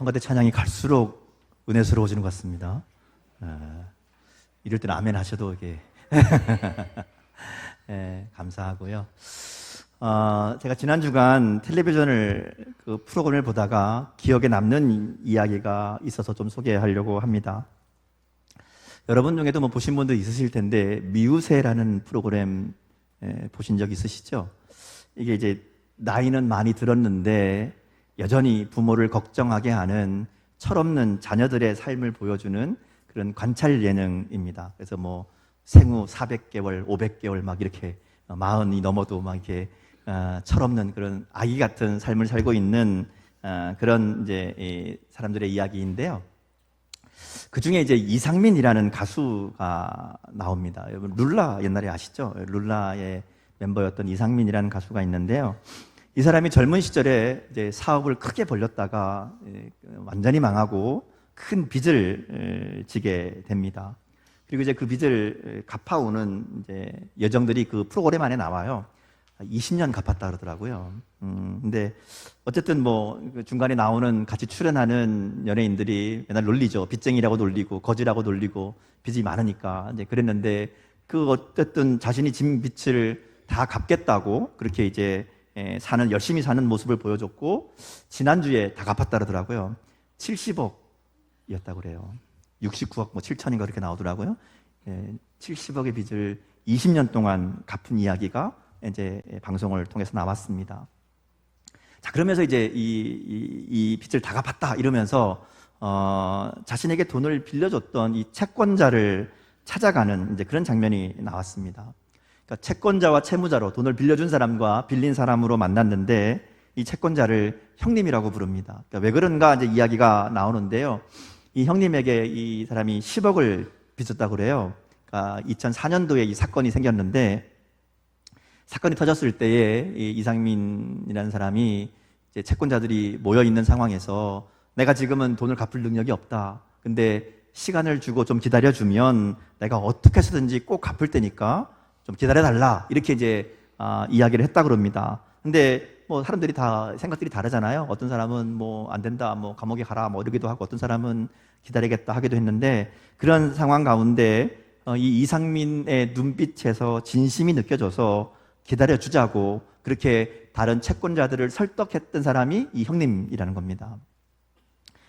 성가대 찬양이 갈수록 은혜스러워지는 것 같습니다. 이럴 때는 아멘 하셔도 이게 감사하고요. 제가 지난 주간 텔레비전을 그 프로그램을 보다가 기억에 남는 이야기가 있어서 좀 소개하려고 합니다. 여러분 중에도 뭐 보신 분도 있으실 텐데 미우새라는 프로그램 보신 적 있으시죠? 이게 이제 나이는 많이 들었는데 여전히 부모를 걱정하게 하는 철없는 자녀들의 삶을 보여주는 그런 관찰 예능입니다. 그래서 뭐 생후 400개월, 500개월 막 이렇게 40이 넘어도 막 이렇게 철없는 그런 아기 같은 삶을 살고 있는 그런 이제 사람들의 이야기인데요. 그 중에 이제 이상민이라는 가수가 나옵니다. 여러분 룰라 옛날에 아시죠? 룰라의 멤버였던 이상민이라는 가수가 있는데요. 이 사람이 젊은 시절에 이제 사업을 크게 벌렸다가 완전히 망하고 큰 빚을 지게 됩니다. 그리고 이제 그 빚을 갚아오는 이제 여정들이 그 프로그램 안에 나와요. 20년 갚았다 그러더라고요. 근데 어쨌든 뭐 중간에 나오는 같이 출연하는 연예인들이 맨날 놀리죠. 빚쟁이라고 놀리고 거지라고 놀리고 빚이 많으니까 이제 그랬는데 그 어쨌든 자신이 진 빚을 다 갚겠다고 그렇게 이제 열심히 사는 모습을 보여줬고 지난주에 다 갚았다 그러더라고요. 70억이었다고 그래요. 69억 뭐 7천인가 그렇게 나오더라고요. 70억의 빚을 20년 동안 갚은 이야기가 이제 방송을 통해서 나왔습니다. 자, 그러면서 이제 이 빚을 다 갚았다 이러면서 자신에게 돈을 빌려줬던 이 채권자를 찾아가는 이제 그런 장면이 나왔습니다. 그러니까 채권자와 채무자로 돈을 빌려준 사람과 빌린 사람으로 만났는데 이 채권자를 형님이라고 부릅니다. 그러니까 왜 그런가 이제 이야기가 나오는데요. 이 형님에게 이 사람이 10억을 빚졌다고 그래요. 그러니까 2004년도에 이 사건이 생겼는데 사건이 터졌을 때에 이 이상민이라는 사람이 이제 채권자들이 모여 있는 상황에서 내가 지금은 돈을 갚을 능력이 없다. 근데 시간을 주고 좀 기다려주면 내가 어떻게 해서든지 꼭 갚을 테니까 좀 기다려달라. 이렇게 이제 이야기를 했다 그럽니다. 근데 뭐 사람들이 다 생각들이 다르잖아요. 어떤 사람은 뭐 안 된다, 뭐 감옥에 가라, 뭐 이러기도 하고 어떤 사람은 기다리겠다 하기도 했는데 그런 상황 가운데 이 이상민의 눈빛에서 진심이 느껴져서 기다려주자고 그렇게 다른 채권자들을 설득했던 사람이 이 형님이라는 겁니다.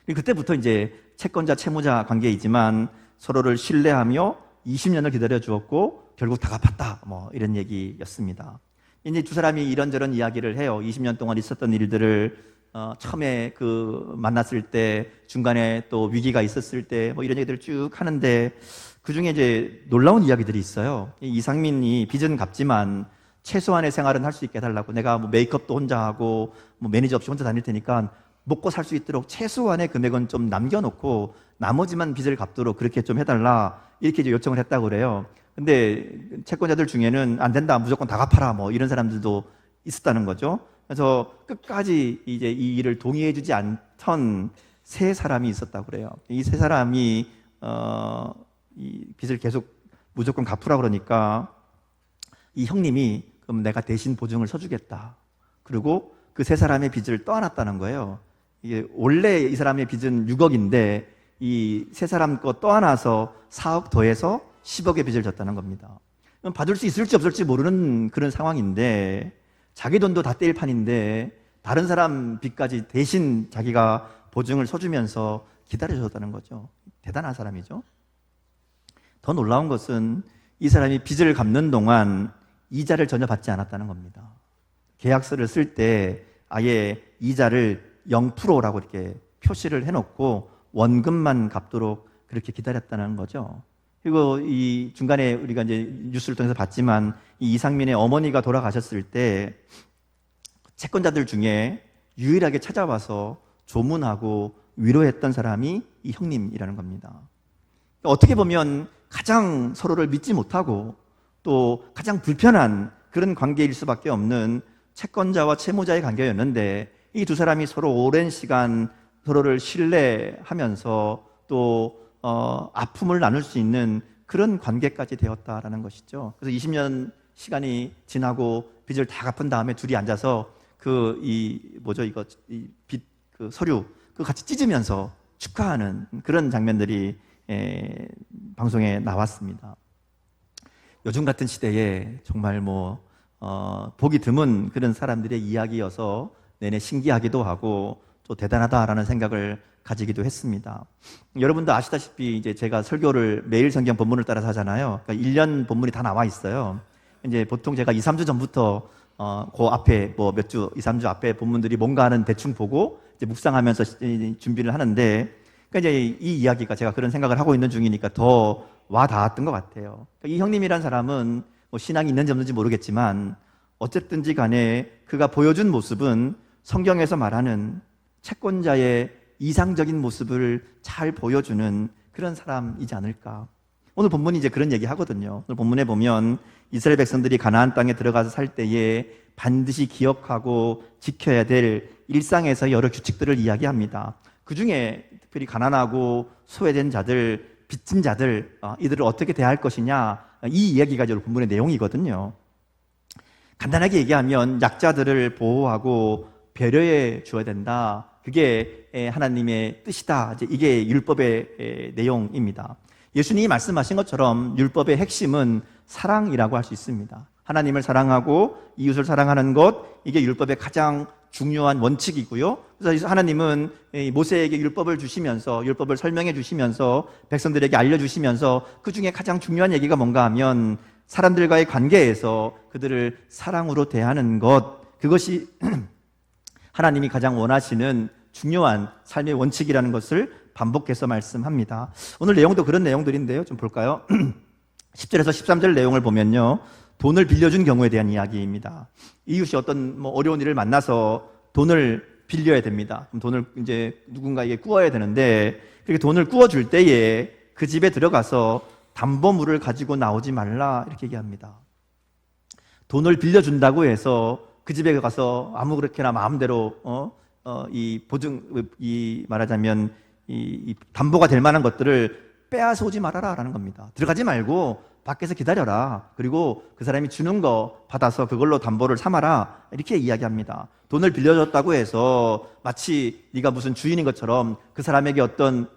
그때부터 이제 채권자 채무자 관계이지만 서로를 신뢰하며 20년을 기다려주었고 결국 다 갚았다 뭐 이런 얘기였습니다. 이제 두 사람이 이런저런 이야기를 해요. 20년 동안 있었던 일들을 처음에 그 만났을 때 중간에 또 위기가 있었을 때 뭐 이런 얘기들을 쭉 하는데 그 중에 이제 놀라운 이야기들이 있어요. 이상민이 빚은 갚지만 최소한의 생활은 할 수 있게 해달라고 내가 뭐 메이크업도 혼자 하고 뭐 매니저 없이 혼자 다닐 테니까 먹고 살 수 있도록 최소한의 금액은 좀 남겨놓고 나머지만 빚을 갚도록 그렇게 좀 해달라 이렇게 이제 요청을 했다고 그래요. 근데 채권자들 중에는 안 된다 무조건 다 갚아라 뭐 이런 사람들도 있었다는 거죠. 그래서 끝까지 이제 이 일을 동의해주지 않던 세 사람이 있었다고 그래요. 이 세 사람이 이 빚을 계속 무조건 갚으라 그러니까 이 형님이 그럼 내가 대신 보증을 서주겠다. 그리고 그 세 사람의 빚을 떠안았다는 거예요. 이게 원래 이 사람의 빚은 6억인데 이 세 사람 거 떠안아서 4억 더해서 10억의 빚을 졌다는 겁니다. 받을 수 있을지 없을지 모르는 그런 상황인데 자기 돈도 다 떼일 판인데 다른 사람 빚까지 대신 자기가 보증을 서주면서 기다려줬다는 거죠. 대단한 사람이죠. 더 놀라운 것은 이 사람이 빚을 갚는 동안 이자를 전혀 받지 않았다는 겁니다. 계약서를 쓸 때 아예 이자를 0%라고 이렇게 표시를 해놓고 원금만 갚도록 그렇게 기다렸다는 거죠. 그리고 이 중간에 우리가 이제 뉴스를 통해서 봤지만 이 이상민의 어머니가 돌아가셨을 때 채권자들 중에 유일하게 찾아와서 조문하고 위로했던 사람이 이 형님이라는 겁니다. 어떻게 보면 가장 서로를 믿지 못하고 또 가장 불편한 그런 관계일 수밖에 없는 채권자와 채무자의 관계였는데 이 두 사람이 서로 오랜 시간 서로를 신뢰하면서 또 아픔을 나눌 수 있는 그런 관계까지 되었다라는 것이죠. 그래서 20년 시간이 지나고 빚을 다 갚은 다음에 둘이 앉아서 그 서류 그 같이 찢으면서 축하하는 그런 장면들이 방송에 나왔습니다. 요즘 같은 시대에 정말 보기 드문 그런 사람들의 이야기여서 내내 신기하기도 하고 또 대단하다라는 생각을 가지기도 했습니다. 여러분도 아시다시피 이제 제가 설교를 매일 성경 본문을 따라서 하잖아요. 그러니까 1년 본문이 다 나와 있어요. 이제 보통 제가 2, 3주 전부터 그 앞에 몇 주, 2, 3주 앞에 본문들이 뭔가 하는 대충 보고 이제 묵상하면서 준비를 하는데, 그러니까 이제 이 이야기가 제가 그런 생각을 하고 있는 중이니까 더 와 닿았던 것 같아요. 그러니까 이 형님이란 사람은 신앙이 있는지 없는지 모르겠지만 어쨌든지 간에 그가 보여준 모습은 성경에서 말하는 채권자의 이상적인 모습을 잘 보여주는 그런 사람이지 않을까. 오늘 본문이 이제 그런 얘기 하거든요. 오늘 본문에 보면 이스라엘 백성들이 가나안 땅에 들어가서 살 때에 반드시 기억하고 지켜야 될 일상에서 여러 규칙들을 이야기합니다. 그 중에 특별히 가난하고 소외된 자들, 빚진 자들, 이들을 어떻게 대할 것이냐, 이 이야기가 오늘 본문의 내용이거든요. 간단하게 얘기하면 약자들을 보호하고 배려해 줘야 된다. 그게 하나님의 뜻이다. 이게 율법의 내용입니다. 예수님이 말씀하신 것처럼 율법의 핵심은 사랑이라고 할 수 있습니다. 하나님을 사랑하고 이웃을 사랑하는 것, 이게 율법의 가장 중요한 원칙이고요. 그래서 하나님은 모세에게 율법을 주시면서, 율법을 설명해 주시면서, 백성들에게 알려주시면서 그 중에 가장 중요한 얘기가 뭔가 하면 사람들과의 관계에서 그들을 사랑으로 대하는 것, 그것이 하나님이 가장 원하시는 중요한 삶의 원칙이라는 것을 반복해서 말씀합니다. 오늘 내용도 그런 내용들인데요. 좀 볼까요? 10절에서 13절 내용을 보면요, 돈을 빌려준 경우에 대한 이야기입니다. 이웃이 어떤 어려운 일을 만나서 돈을 빌려야 됩니다. 그럼 돈을 이제 누군가에게 구워야 되는데, 그렇게 돈을 구워줄 때에 그 집에 들어가서 담보물을 가지고 나오지 말라, 이렇게 얘기합니다. 돈을 빌려준다고 해서 그 집에 가서 아무렇게나 마음대로 말하자면 이 담보가 될 만한 것들을 빼앗아 오지 말아라라는 겁니다. 들어가지 말고 밖에서 기다려라. 그리고 그 사람이 주는 거 받아서 그걸로 담보를 삼아라. 이렇게 이야기합니다. 돈을 빌려줬다고 해서 마치 네가 무슨 주인인 것처럼 그 사람에게 어떤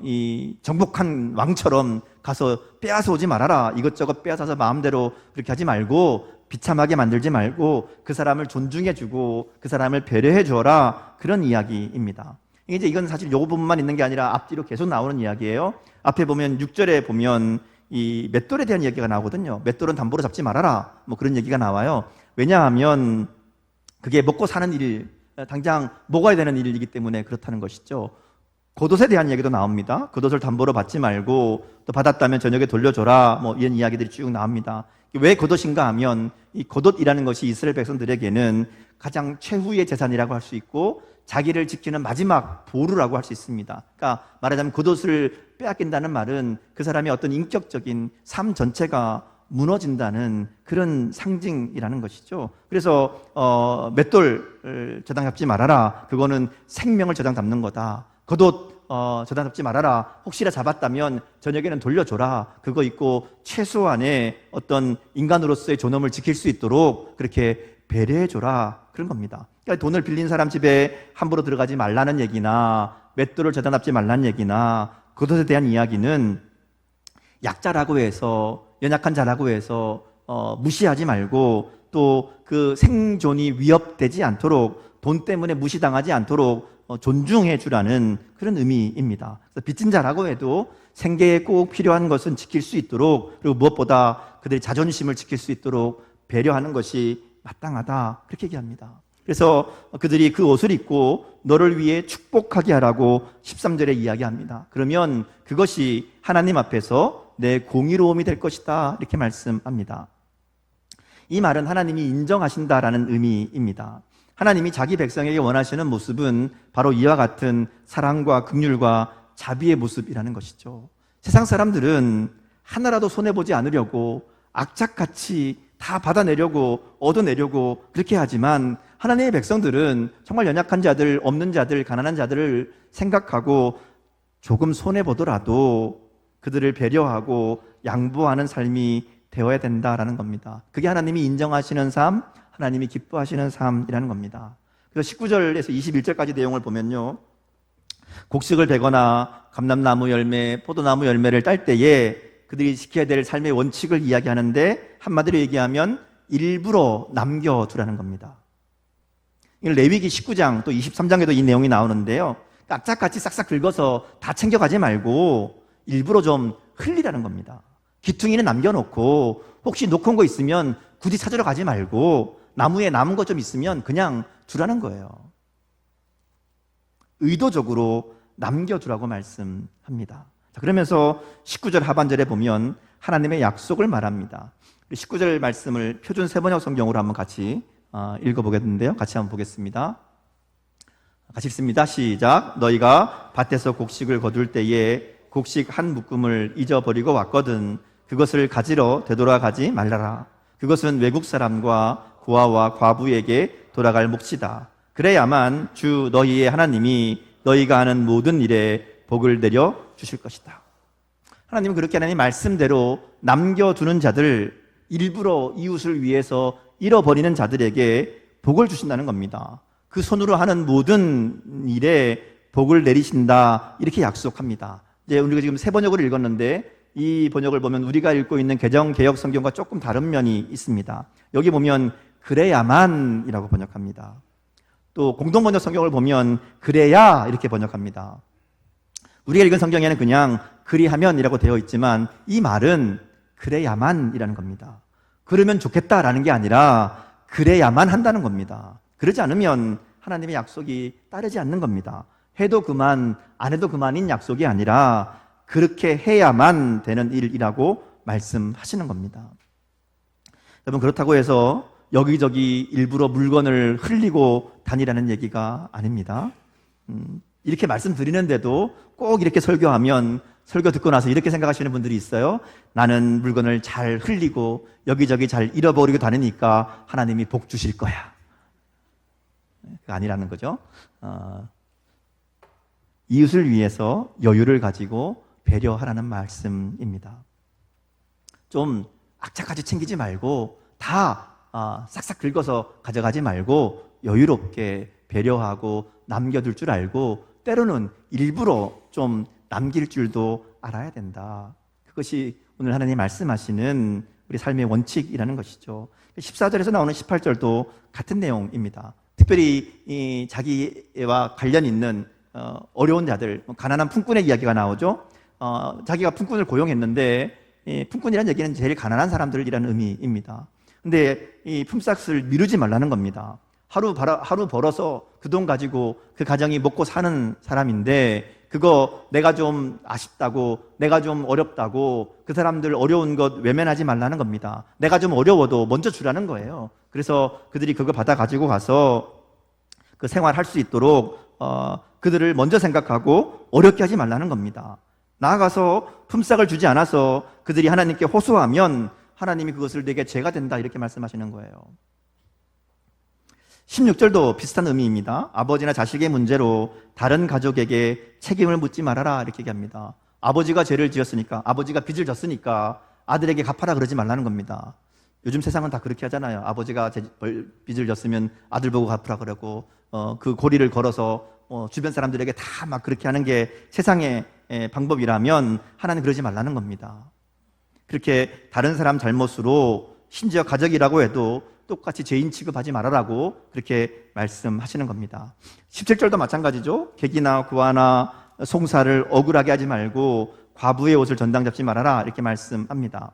이 정복한 왕처럼 가서 빼앗아 오지 말아라. 이것저것 빼앗아서 마음대로 그렇게 하지 말고, 비참하게 만들지 말고 그 사람을 존중해주고 그 사람을 배려해 주어라. 그런 이야기입니다. 이건 사실 요 부분만 있는 게 아니라 앞뒤로 계속 나오는 이야기예요. 앞에 보면 6절에 보면 이 맷돌에 대한 얘기가 나오거든요. 맷돌은 담보로 잡지 말아라. 그런 얘기가 나와요. 왜냐하면 그게 먹고 사는 일, 당장 먹어야 되는 일이기 때문에 그렇다는 것이죠. 겉옷에 대한 얘기도 나옵니다. 겉옷을 담보로 받지 말고 또 받았다면 저녁에 돌려줘라. 이런 이야기들이 쭉 나옵니다. 왜 겉옷인가 하면 이 겉옷이라는 것이 이스라엘 백성들에게는 가장 최후의 재산이라고 할 수 있고 자기를 지키는 마지막 보루라고 할 수 있습니다. 그러니까 말하자면 겉옷을 빼앗긴다는 말은 그 사람의 어떤 인격적인 삶 전체가 무너진다는 그런 상징이라는 것이죠. 그래서 맷돌 저당 잡지 말아라. 그거는 생명을 저당 잡는 거다. 겉옷 저당 잡지 말아라. 혹시나 잡았다면 저녁에는 돌려줘라. 그거 있고 최소한의 어떤 인간으로서의 존엄을 지킬 수 있도록 그렇게 배려해줘라. 그런 겁니다. 그러니까 돈을 빌린 사람 집에 함부로 들어가지 말라는 얘기나 맷돌을 저당 잡지 말라는 얘기나 그것에 대한 이야기는 약자라고 해서, 연약한 자라고 해서 무시하지 말고, 또 그 생존이 위협되지 않도록, 돈 때문에 무시당하지 않도록 존중해 주라는 그런 의미입니다. 그래서 빚진 자라고 해도 생계에 꼭 필요한 것은 지킬 수 있도록, 그리고 무엇보다 그들의 자존심을 지킬 수 있도록 배려하는 것이 마땅하다. 그렇게 얘기합니다. 그래서 그들이 그 옷을 입고 너를 위해 축복하게 하라고 13절에 이야기합니다. 그러면 그것이 하나님 앞에서 내 공의로움이 될 것이다. 이렇게 말씀합니다. 이 말은 하나님이 인정하신다라는 의미입니다. 하나님이 자기 백성에게 원하시는 모습은 바로 이와 같은 사랑과 긍휼과 자비의 모습이라는 것이죠. 세상 사람들은 하나라도 손해보지 않으려고 악착같이 다 받아내려고, 얻어내려고 그렇게 하지만 하나님의 백성들은 정말 연약한 자들, 없는 자들, 가난한 자들을 생각하고 조금 손해보더라도 그들을 배려하고 양보하는 삶이 되어야 된다라는 겁니다. 그게 하나님이 인정하시는 삶, 하나님이 기뻐하시는 삶이라는 겁니다. 그래서 19절에서 21절까지 내용을 보면요, 곡식을 베거나 감람나무 열매, 포도나무 열매를 딸 때에 그들이 지켜야 될 삶의 원칙을 이야기하는데 한마디로 얘기하면 일부러 남겨두라는 겁니다. 레위기 19장 또 23장에도 이 내용이 나오는데요. 악착같이 싹싹 긁어서 다 챙겨가지 말고 일부러 좀 흘리라는 겁니다. 귀퉁이는 남겨놓고 혹시 놓고 온 거 있으면 굳이 찾으러 가지 말고 나무에 남은 것 좀 있으면 그냥 두라는 거예요. 의도적으로 남겨두라고 말씀합니다. 자, 그러면서 19절 하반절에 보면 하나님의 약속을 말합니다. 19절 말씀을 표준 세번역 성경으로 한번 같이 읽어보겠는데요. 같이 한번 보겠습니다. 같이 읽습니다. 시작. 너희가 밭에서 곡식을 거둘 때에 곡식 한 묶음을 잊어버리고 왔거든 그것을 가지러 되돌아가지 말라라. 그것은 외국 사람과 고아와 과부에게 돌아갈 몫이다. 그래야만 주 너희의 하나님이 너희가 하는 모든 일에 복을 내려 주실 것이다. 하나님은 그렇게 하나님 말씀대로 남겨두는 자들, 일부러 이웃을 위해서 잃어버리는 자들에게 복을 주신다는 겁니다. 그 손으로 하는 모든 일에 복을 내리신다 이렇게 약속합니다. 이제 우리가 지금 세 번역을 읽었는데 이 번역을 보면 우리가 읽고 있는 개정 개역 성경과 조금 다른 면이 있습니다. 여기 보면 그래야만이라고 번역합니다. 또 공동 번역 성경을 보면 그래야 이렇게 번역합니다. 우리가 읽은 성경에는 그냥 그리하면이라고 되어 있지만 이 말은 그래야만이라는 겁니다. 그러면 좋겠다라는 게 아니라 그래야만 한다는 겁니다. 그러지 않으면 하나님의 약속이 따르지 않는 겁니다. 해도 그만, 안 해도 그만인 약속이 아니라 그렇게 해야만 되는 일이라고 말씀하시는 겁니다. 여러분, 그렇다고 해서 여기저기 일부러 물건을 흘리고 다니라는 얘기가 아닙니다. 이렇게 말씀드리는데도 꼭 이렇게 설교하면 설교 듣고 나서 이렇게 생각하시는 분들이 있어요. 나는 물건을 잘 흘리고 여기저기 잘 잃어버리고 다니니까 하나님이 복 주실 거야. 그게 아니라는 거죠. 이웃을 위해서 여유를 가지고 배려하라는 말씀입니다. 좀 악착같이 챙기지 말고 다 싹싹 긁어서 가져가지 말고 여유롭게 배려하고 남겨둘 줄 알고 때로는 일부러 좀 남길 줄도 알아야 된다. 그것이 오늘 하나님 말씀하시는 우리 삶의 원칙이라는 것이죠. 14절에서 나오는 18절도 같은 내용입니다. 특별히 이 자기와 관련 있는 어려운 자들, 가난한 품꾼의 이야기가 나오죠. 자기가 품꾼을 고용했는데 품꾼이라는 얘기는 제일 가난한 사람들이라는 의미입니다. 근데 이 품삯을 미루지 말라는 겁니다. 하루 벌어서 그 돈 가지고 그 가정이 먹고 사는 사람인데 그거 내가 좀 아쉽다고, 내가 좀 어렵다고 그 사람들 어려운 것 외면하지 말라는 겁니다. 내가 좀 어려워도 먼저 주라는 거예요. 그래서 그들이 그거 받아 가지고 가서 그 생활할 수 있도록 그들을 먼저 생각하고 어렵게 하지 말라는 겁니다. 나아가서 품삯을 주지 않아서 그들이 하나님께 호소하면 하나님이 그것을 내게 죄가 된다 이렇게 말씀하시는 거예요. 16절도 비슷한 의미입니다. 아버지나 자식의 문제로 다른 가족에게 책임을 묻지 말아라 이렇게 얘기합니다. 아버지가 죄를 지었으니까, 아버지가 빚을 졌으니까 아들에게 갚아라 그러지 말라는 겁니다. 요즘 세상은 다 그렇게 하잖아요. 아버지가 빚을 졌으면 아들 보고 갚으라 그러고 그 고리를 걸어서 주변 사람들에게 다 막 그렇게 하는 게 세상의 방법이라면 하나님 그러지 말라는 겁니다. 그렇게 다른 사람 잘못으로 심지어 가족이라고 해도 똑같이 죄인 취급하지 말아라고 그렇게 말씀하시는 겁니다. 17절도 마찬가지죠. 객이나 구하나 송사를 억울하게 하지 말고 과부의 옷을 전당 잡지 말아라 이렇게 말씀합니다.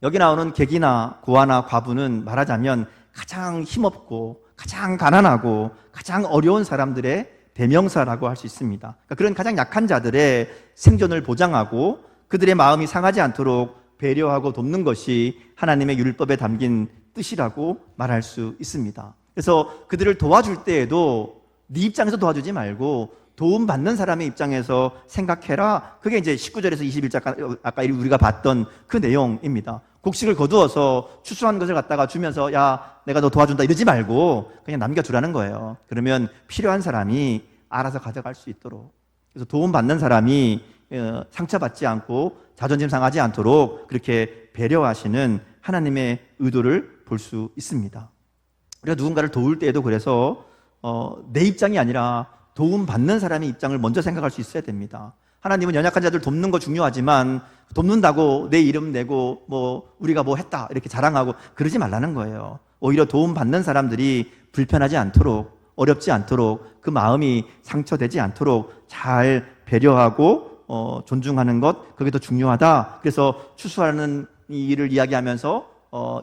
여기 나오는 객이나 구하나 과부는 말하자면 가장 힘없고 가장 가난하고 가장 어려운 사람들의 대명사라고 할 수 있습니다. 그러니까 그런 가장 약한 자들의 생존을 보장하고 그들의 마음이 상하지 않도록 배려하고 돕는 것이 하나님의 율법에 담긴 뜻이라고 말할 수 있습니다. 그래서 그들을 도와줄 때에도 네 입장에서 도와주지 말고 도움받는 사람의 입장에서 생각해라. 그게 이제 19절에서 21절 아까 우리가 봤던 그 내용입니다. 곡식을 거두어서 추수한 것을 갖다가 주면서 야 내가 너 도와준다 이러지 말고 그냥 남겨두라는 거예요. 그러면 필요한 사람이 알아서 가져갈 수 있도록. 그래서 도움받는 사람이 상처받지 않고 자존심 상하지 않도록 그렇게 배려하시는 하나님의 의도를 볼 수 있습니다. 우리가 누군가를 도울 때에도 그래서 내 입장이 아니라 도움받는 사람의 입장을 먼저 생각할 수 있어야 됩니다. 하나님은 연약한 자들 돕는 거 중요하지만 돕는다고 내 이름 내고 우리가 뭐 했다 이렇게 자랑하고 그러지 말라는 거예요. 오히려 도움받는 사람들이 불편하지 않도록, 어렵지 않도록, 그 마음이 상처되지 않도록 잘 배려하고 존중하는 것, 그게 더 중요하다. 그래서 추수하는 이 일을 이야기하면서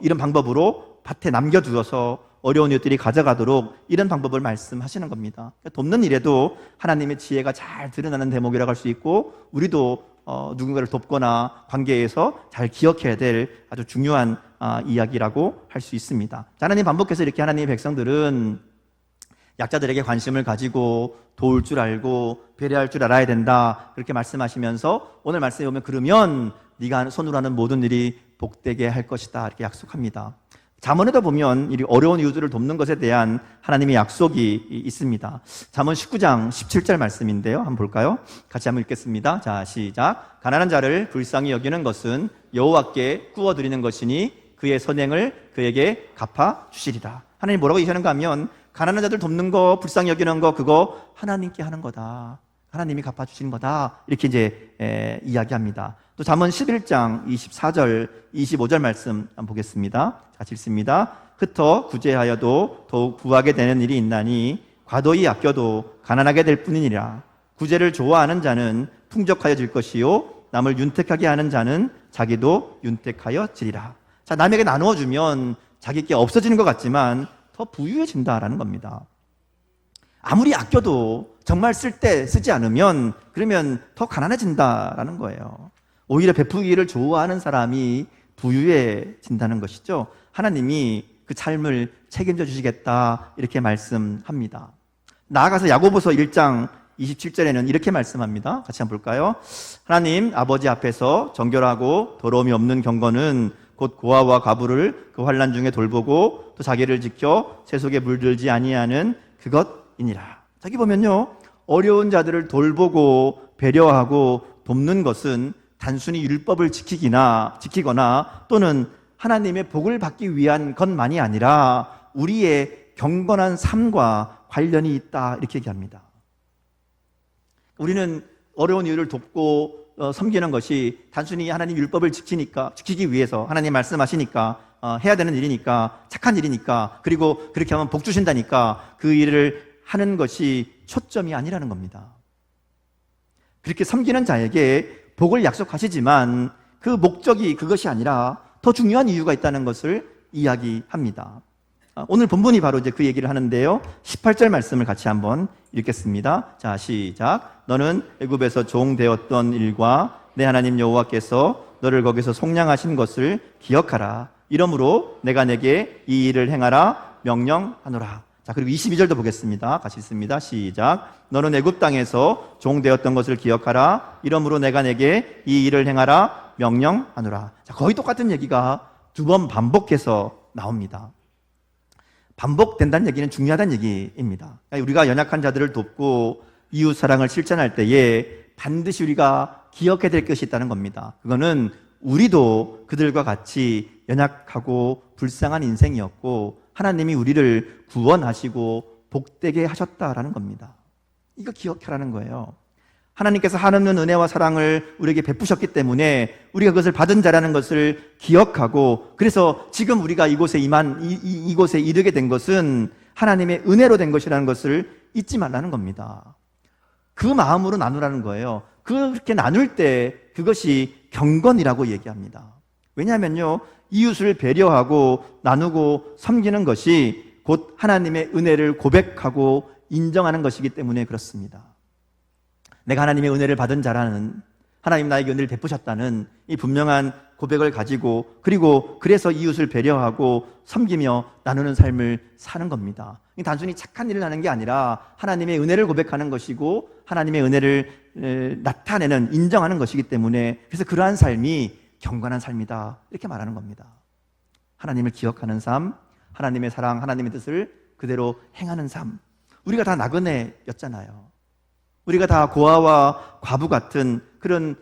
이런 방법으로 밭에 남겨두어서 어려운 이웃들이 가져가도록 이런 방법을 말씀하시는 겁니다. 돕는 일에도 하나님의 지혜가 잘 드러나는 대목이라고 할 수 있고, 우리도 누군가를 돕거나 관계에서 잘 기억해야 될 아주 중요한 이야기라고 할 수 있습니다. 하나님 반복해서 이렇게 하나님의 백성들은 약자들에게 관심을 가지고 도울 줄 알고 배려할 줄 알아야 된다, 그렇게 말씀하시면서 오늘 말씀에 보면 그러면 네가 손으로 하는 모든 일이 복되게 할 것이다, 이렇게 약속합니다. 잠언에도 보면 이 어려운 이웃들을 돕는 것에 대한 하나님의 약속이 있습니다. 잠언 19장 17절 말씀인데요, 한번 볼까요? 같이 한번 읽겠습니다. 자, 시작. 가난한 자를 불쌍히 여기는 것은 여호와께 구워드리는 것이니 그의 선행을 그에게 갚아 주시리라. 하나님 뭐라고 얘기하는가 하면, 가난한 자들 돕는 거, 불쌍히 여기는 거, 그거 하나님께 하는 거다, 하나님이 갚아주시는 거다, 이렇게 이제 이야기합니다. 또 잠언 11장 24절 25절 말씀 한번 보겠습니다. 같이 읽습니다. 흩어 구제하여도 더욱 부하게 되는 일이 있나니 과도히 아껴도 가난하게 될 뿐이니라. 구제를 좋아하는 자는 풍족하여질 것이요 남을 윤택하게 하는 자는 자기도 윤택하여지리라. 자, 남에게 나누어 주면 자기께 없어지는 것 같지만 더 부유해진다라는 겁니다. 아무리 아껴도 정말 쓸 때 쓰지 않으면 그러면 더 가난해진다라는 거예요. 오히려 베푸기를 좋아하는 사람이 부유해진다는 것이죠. 하나님이 그 삶을 책임져 주시겠다, 이렇게 말씀합니다. 나아가서 야고보서 1장 27절에는 이렇게 말씀합니다. 같이 한번 볼까요? 하나님 아버지 앞에서 정결하고 더러움이 없는 경건은 곧 고아와 과부를 그 환난 중에 돌보고 또 자기를 지켜 세속에 물들지 아니하는 그것이니라. 여기 보면요, 어려운 자들을 돌보고 배려하고 돕는 것은 단순히 율법을 지키거나 또는 하나님의 복을 받기 위한 것만이 아니라 우리의 경건한 삶과 관련이 있다, 이렇게 얘기합니다. 우리는 어려운 이웃을 돕고 섬기는 것이 단순히 하나님 율법을 지키기 위해서, 하나님 말씀하시니까 해야 되는 일이니까, 착한 일이니까, 그리고 그렇게 하면 복 주신다니까 그 일을 하는 것이 초점이 아니라는 겁니다. 그렇게 섬기는 자에게 복을 약속하시지만 그 목적이 그것이 아니라 더 중요한 이유가 있다는 것을 이야기합니다. 오늘 본문이 바로 이제 그 얘기를 하는데요, 18절 말씀을 같이 한번 읽겠습니다. 자, 시작. 너는 애굽에서 종 되었던 일과 내 하나님 여호와께서 너를 거기서 속량하신 것을 기억하라. 이러므로 내가 내게 이 일을 행하라 명령하노라. 자, 그리고 22절도 보겠습니다. 같이 읽습니다. 시작. 너는 애굽 땅에서 종 되었던 것을 기억하라. 이러므로 내가 내게 이 일을 행하라 명령하노라. 자, 거의 똑같은 얘기가 두 번 반복해서 나옵니다. 반복된다는 얘기는 중요하다는 얘기입니다. 우리가 연약한 자들을 돕고 이웃 사랑을 실천할 때에 반드시 우리가 기억해야 될 것이 있다는 겁니다. 그거는 우리도 그들과 같이 연약하고 불쌍한 인생이었고 하나님이 우리를 구원하시고 복되게 하셨다라는 겁니다. 이거 기억하라는 거예요. 하나님께서 한없는 은혜와 사랑을 우리에게 베푸셨기 때문에 우리가 그것을 받은 자라는 것을 기억하고, 그래서 지금 우리가 이곳에 이르게 된 것은 하나님의 은혜로 된 것이라는 것을 잊지 말라는 겁니다. 그 마음으로 나누라는 거예요. 그렇게 나눌 때 그것이 경건이라고 얘기합니다. 왜냐하면요, 이웃을 배려하고 나누고 섬기는 것이 곧 하나님의 은혜를 고백하고 인정하는 것이기 때문에 그렇습니다. 내가 하나님의 은혜를 받은 자라는, 하나님 나에게 은혜를 베푸셨다는 이 분명한 고백을 가지고, 그리고 그래서 이웃을 배려하고 섬기며 나누는 삶을 사는 겁니다. 단순히 착한 일을 하는 게 아니라 하나님의 은혜를 고백하는 것이고 하나님의 은혜를 나타내는, 인정하는 것이기 때문에, 그래서 그러한 삶이 경건한 삶이다, 이렇게 말하는 겁니다. 하나님을 기억하는 삶, 하나님의 사랑, 하나님의 뜻을 그대로 행하는 삶. 우리가 다 나그네였잖아요. 우리가 다 고아와 과부 같은 그런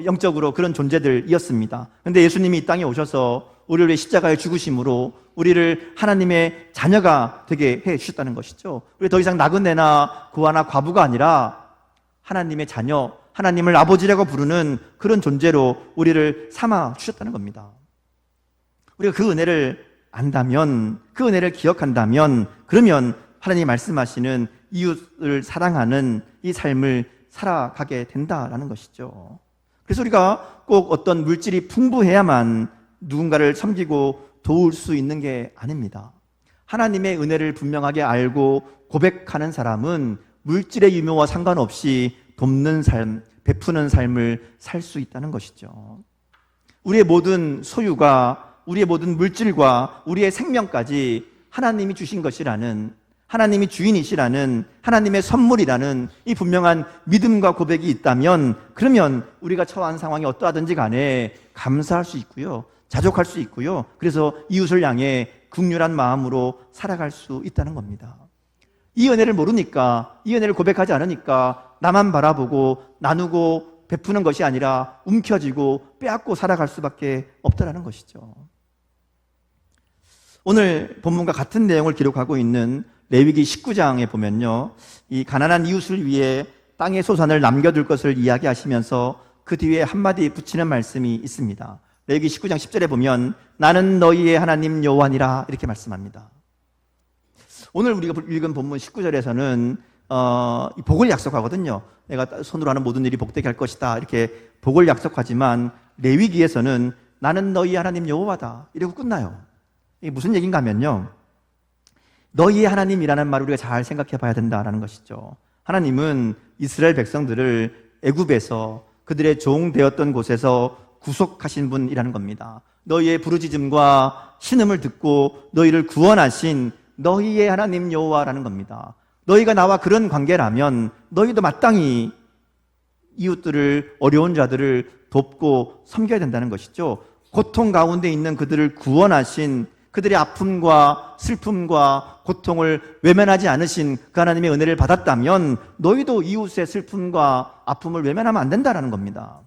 영적으로 그런 존재들이었습니다. 그런데 예수님이 이 땅에 오셔서 우리를 위해 십자가에 죽으심으로 우리를 하나님의 자녀가 되게 해 주셨다는 것이죠. 우리 더 이상 나그네나 고아나 과부가 아니라 하나님의 자녀, 하나님을 아버지라고 부르는 그런 존재로 우리를 삼아 주셨다는 겁니다. 우리가 그 은혜를 안다면, 그 은혜를 기억한다면, 그러면 하나님이 말씀하시는 이웃을 사랑하는 이 삶을 살아가게 된다라는 것이죠. 그래서 우리가 꼭 어떤 물질이 풍부해야만 누군가를 섬기고 도울 수 있는 게 아닙니다. 하나님의 은혜를 분명하게 알고 고백하는 사람은 물질의 유묘와 상관없이 돕는 삶, 베푸는 삶을 살 수 있다는 것이죠. 우리의 모든 소유가, 우리의 모든 물질과 우리의 생명까지 하나님이 주신 것이라는, 하나님이 주인이시라는, 하나님의 선물이라는 이 분명한 믿음과 고백이 있다면, 그러면 우리가 처한 상황이 어떠하든지 간에 감사할 수 있고요, 자족할 수 있고요, 그래서 이웃을 향해 긍휼한 마음으로 살아갈 수 있다는 겁니다. 이 은혜를 모르니까, 이 은혜를 고백하지 않으니까 나만 바라보고 나누고 베푸는 것이 아니라 움켜쥐고 빼앗고 살아갈 수밖에 없다라는 것이죠. 오늘 본문과 같은 내용을 기록하고 있는 레위기 19장에 보면요, 이 가난한 이웃을 위해 땅의 소산을 남겨둘 것을 이야기하시면서 그 뒤에 한마디 붙이는 말씀이 있습니다. 레위기 19장 10절에 보면 나는 너희의 하나님 여호와니라 이렇게 말씀합니다. 오늘 우리가 읽은 본문 19절에서는 복을 약속하거든요. 내가 손으로 하는 모든 일이 복되게 할 것이다 이렇게 복을 약속하지만 레위기에서는 나는 너희 하나님 여호와다 이러고 끝나요. 이게 무슨 얘기인가 하면요, 너희의 하나님이라는 말을 우리가 잘 생각해 봐야 된다는 것이죠. 하나님은 이스라엘 백성들을 애굽에서 그들의 종 되었던 곳에서 구속하신 분이라는 겁니다. 너희의 부르짖음과 신음을 듣고 너희를 구원하신 너희의 하나님 여호와라는 겁니다. 너희가 나와 그런 관계라면 너희도 마땅히 이웃들을, 어려운 자들을 돕고 섬겨야 된다는 것이죠. 고통 가운데 있는 그들을 구원하신, 그들의 아픔과 슬픔과 고통을 외면하지 않으신 그 하나님의 은혜를 받았다면 너희도 이웃의 슬픔과 아픔을 외면하면 안 된다는 겁니다.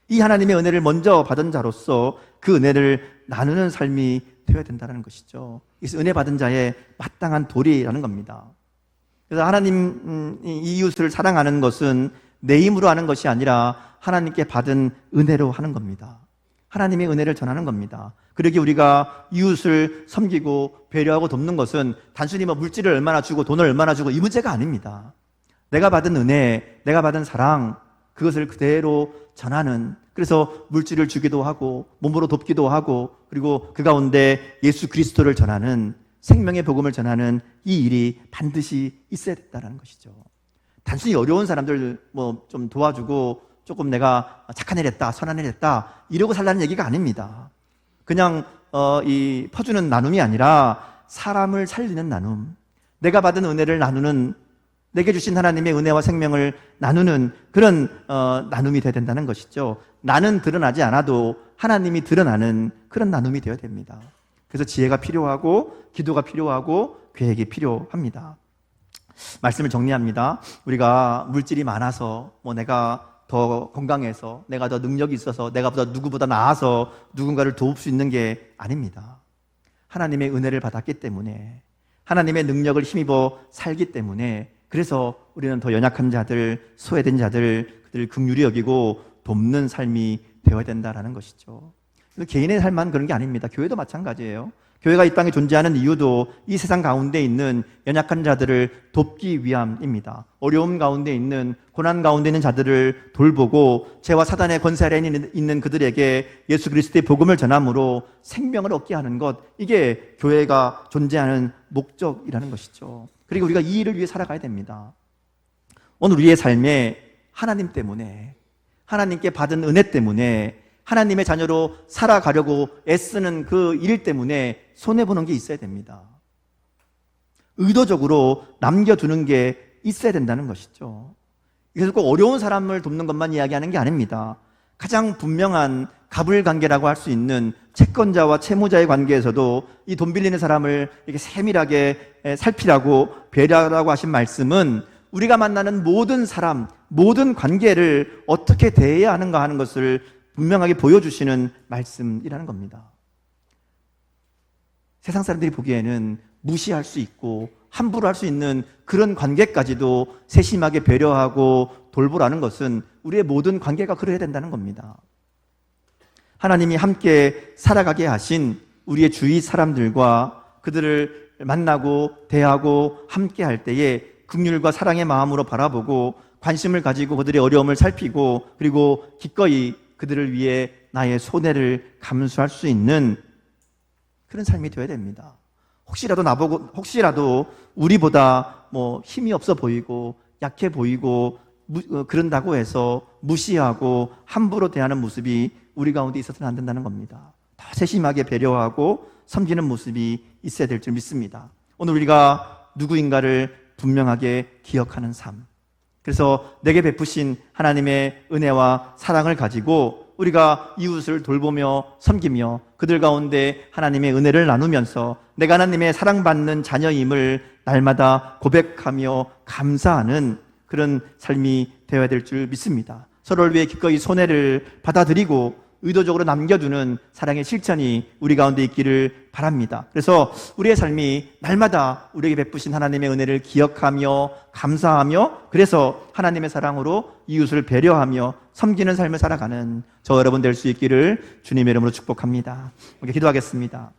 이 하나님의 은혜를 먼저 받은 자로서 그 은혜를 나누는 삶이 되어야 된다는 것이죠. 그래서 은혜 받은 자의 마땅한 도리라는 겁니다. 그래서 하나님, 이웃을 사랑하는 것은 내 힘으로 하는 것이 아니라 하나님께 받은 은혜로 하는 겁니다. 하나님의 은혜를 전하는 겁니다. 그러기에 우리가 이웃을 섬기고 배려하고 돕는 것은 단순히 물질을 얼마나 주고 돈을 얼마나 주고 이 문제가 아닙니다. 내가 받은 은혜, 내가 받은 사랑, 그것을 그대로 전하는, 그래서 물질을 주기도 하고 몸으로 돕기도 하고 그리고 그 가운데 예수 그리스도를 전하는, 생명의 복음을 전하는 이 일이 반드시 있어야 된다는 것이죠. 단순히 어려운 사람들 좀 도와주고 조금 내가 착한 일 했다, 선한 일 했다 이러고 살라는 얘기가 아닙니다. 그냥 이 퍼주는 나눔이 아니라 사람을 살리는 나눔, 내가 받은 은혜를 나누는, 내게 주신 하나님의 은혜와 생명을 나누는 그런 나눔이 되어야 된다는 것이죠. 나는 드러나지 않아도 하나님이 드러나는 그런 나눔이 되어야 됩니다. 그래서 지혜가 필요하고 기도가 필요하고 계획이 필요합니다. 말씀을 정리합니다. 우리가 물질이 많아서 내가 더 건강해서, 내가 더 능력이 있어서, 내가 누구보다 나아서 누군가를 도울 수 있는 게 아닙니다. 하나님의 은혜를 받았기 때문에, 하나님의 능력을 힘입어 살기 때문에, 그래서 우리는 더 연약한 자들, 소외된 자들, 그들을 긍휼히 여기고 돕는 삶이 되어야 된다는 것이죠. 개인의 삶만 그런 게 아닙니다. 교회도 마찬가지예요. 교회가 이 땅에 존재하는 이유도 이 세상 가운데 있는 연약한 자들을 돕기 위함입니다. 어려움 가운데 있는, 고난 가운데 있는 자들을 돌보고 죄와 사단의 권세 아래 있는 그들에게 예수 그리스도의 복음을 전함으로 생명을 얻게 하는 것, 이게 교회가 존재하는 목적이라는 것이죠. 그리고 우리가 이 일을 위해 살아가야 됩니다. 오늘 우리의 삶에 하나님 때문에, 하나님께 받은 은혜 때문에, 하나님의 자녀로 살아가려고 애쓰는 그 일 때문에 손해보는 게 있어야 됩니다. 의도적으로 남겨두는 게 있어야 된다는 것이죠. 그래서 꼭 어려운 사람을 돕는 것만 이야기하는 게 아닙니다. 가장 분명한 갑을관계라고 할 수 있는 채권자와 채무자의 관계에서도 이 돈 빌리는 사람을 이렇게 세밀하게 살피라고, 배려하라고 하신 말씀은 우리가 만나는 모든 사람, 모든 관계를 어떻게 대해야 하는가 하는 것을 분명하게 보여주시는 말씀이라는 겁니다. 세상 사람들이 보기에는 무시할 수 있고 함부로 할 수 있는 그런 관계까지도 세심하게 배려하고 돌보라는 것은 우리의 모든 관계가 그래야 된다는 겁니다. 하나님이 함께 살아가게 하신 우리의 주위 사람들과 그들을 만나고 대하고 함께 할 때에 긍휼과 사랑의 마음으로 바라보고 관심을 가지고 그들의 어려움을 살피고 그리고 기꺼이 그들을 위해 나의 손해를 감수할 수 있는 그런 삶이 되어야 됩니다. 혹시라도 우리보다 힘이 없어 보이고 약해 보이고 그런다고 해서 무시하고 함부로 대하는 모습이 우리 가운데 있어서는 안 된다는 겁니다. 더 세심하게 배려하고 섬기는 모습이 있어야 될 줄 믿습니다. 오늘 우리가 누구인가를 분명하게 기억하는 삶. 그래서 내게 베푸신 하나님의 은혜와 사랑을 가지고 우리가 이웃을 돌보며 섬기며 그들 가운데 하나님의 은혜를 나누면서 내가 하나님의 사랑받는 자녀임을 날마다 고백하며 감사하는 그런 삶이 되어야 될 줄 믿습니다. 서로를 위해 기꺼이 손해를 받아들이고 의도적으로 남겨두는 사랑의 실천이 우리 가운데 있기를 바랍니다. 그래서 우리의 삶이 날마다 우리에게 베푸신 하나님의 은혜를 기억하며 감사하며 그래서 하나님의 사랑으로 이웃을 배려하며 섬기는 삶을 살아가는 저 여러분 될 수 있기를 주님의 이름으로 축복합니다. 기도하겠습니다.